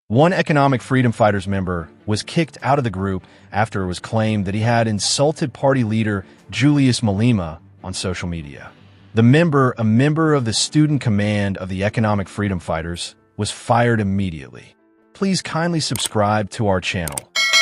One Economic Freedom Fighters member was kicked out of the group after it was claimed that he had insulted party leader Julius Malema on social media. The member, a member of the student command of the Economic Freedom Fighters, was fired immediately. Please kindly subscribe to our channel.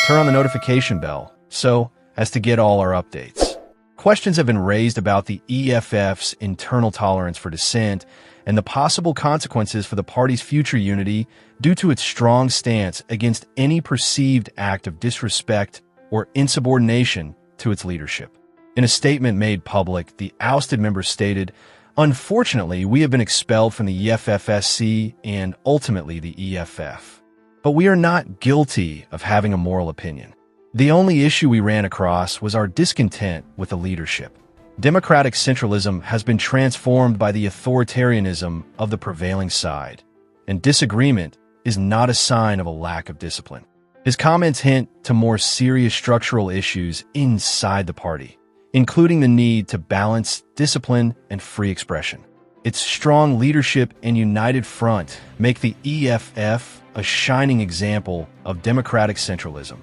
Turn on the notification bell so as to get all our updates. Questions have been raised about the EFF's internal tolerance for dissent and the possible consequences for the party's future unity due to its strong stance against any perceived act of disrespect or insubordination to its leadership. In a statement made public, the ousted members stated, "Unfortunately, we have been expelled from the EFFSC and ultimately the EFF. But we are not guilty of having a moral opinion. The only issue we ran across was our discontent with the leadership. Democratic centralism has been transformed by the authoritarianism of the prevailing side, and disagreement is not a sign of a lack of discipline." His comments hint to more serious structural issues inside the party, including the need to balance discipline and free expression. Its strong leadership and united front make the EFF a shining example of democratic centralism.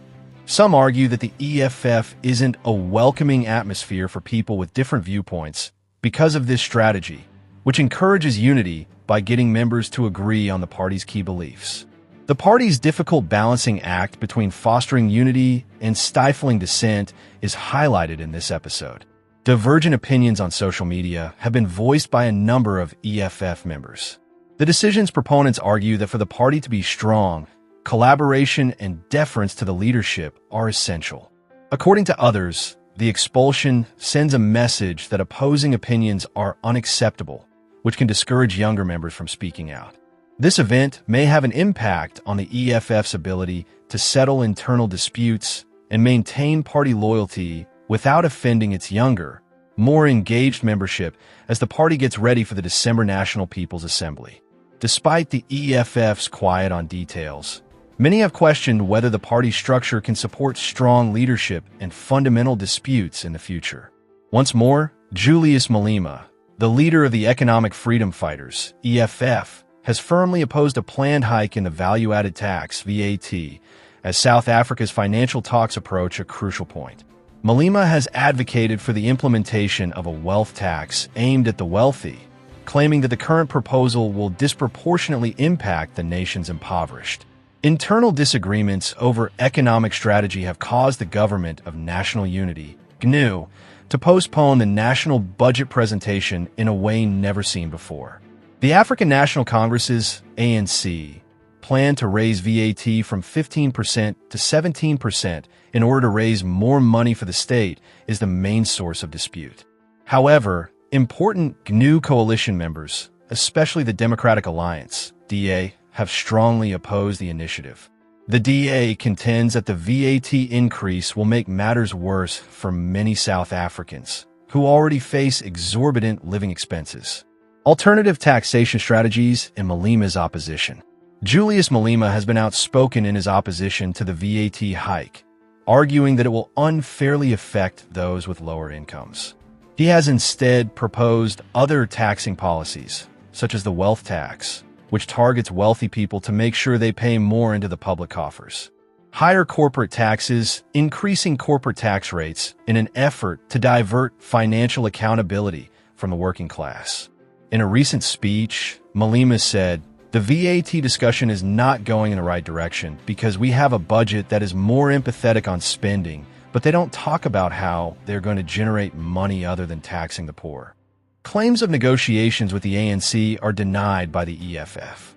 Some argue that the EFF isn't a welcoming atmosphere for people with different viewpoints because of this strategy, which encourages unity by getting members to agree on the party's key beliefs. The party's difficult balancing act between fostering unity and stifling dissent is highlighted in this episode. Divergent opinions on social media have been voiced by a number of EFF members. The decision's proponents argue that for the party to be strong, collaboration and deference to the leadership are essential. According to others, the expulsion sends a message that opposing opinions are unacceptable, which can discourage younger members from speaking out. This event may have an impact on the EFF's ability to settle internal disputes and maintain party loyalty without offending its younger, more engaged membership as the party gets ready for the December National People's Assembly. Despite the EFF's quiet on details, many have questioned whether the party structure can support strong leadership and fundamental disputes in the future. Once more, Juliusmalema, the leader of the Economic Freedom Fighters, EFF, has firmly opposed a planned hike in the value-added tax, VAT, as South Africa's financial talks approach a crucial point. Malema has advocated for the implementation of a wealth tax aimed at the wealthy, claiming that the current proposal will disproportionately impact the nation's impoverished. Internal disagreements over economic strategy have caused the Government of National Unity, GNU, to postpone the national budget presentation in a way never seen before. The African National Congress's ANC plan to raise VAT from 15% to 17% in order to raise more money for the state is the main source of dispute. However, important GNU coalition members, especially the Democratic Alliance, DA, have strongly opposed the initiative. The DA contends that the VAT increase will make matters worse for many South Africans, who already face exorbitant living expenses. Alternative taxation strategies in Malema's opposition. Juliusmalema has been outspoken in his opposition to the VAT hike, arguing that it will unfairly affect those with lower incomes. He has instead proposed other taxing policies, such as the wealth tax, which targets wealthy people to make sure they pay more into the public coffers. Higher corporate taxes, increasing corporate tax rates in an effort to divert financial accountability from the working class. In a recent speech, Malema said, "The VAT discussion is not going in the right direction because we have a budget that is more empathetic on spending, but they don't talk about how they're going to generate money other than taxing the poor." Claims of negotiations with the ANC are denied by the EFF.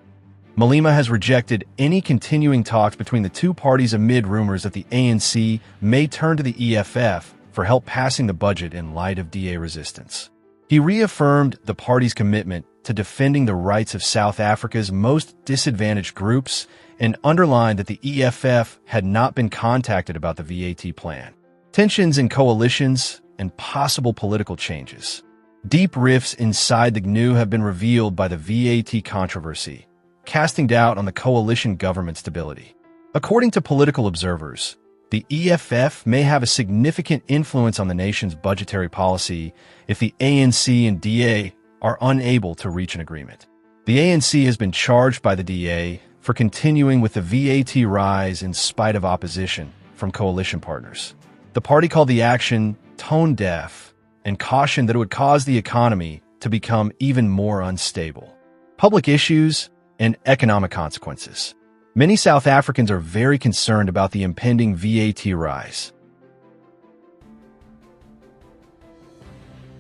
Malema has rejected any continuing talks between the two parties amid rumors that the ANC may turn to the EFF for help passing the budget in light of DA resistance. He reaffirmed the party's commitment to defending the rights of South Africa's most disadvantaged groups and underlined that the EFF had not been contacted about the VAT plan. Tensions in coalitions and possible political changes. Deep rifts inside the GNU have been revealed by the VAT controversy, casting doubt on the coalition government stability. According to political observers, the EFF may have a significant influence on the nation's budgetary policy if the ANC and DA are unable to reach an agreement. The ANC has been charged by the DA for continuing with the VAT rise in spite of opposition from coalition partners. The party called the action tone-deaf and cautioned that it would cause the economy to become even more unstable. Public issues and economic consequences. Many South Africans are very concerned about the impending VAT rise.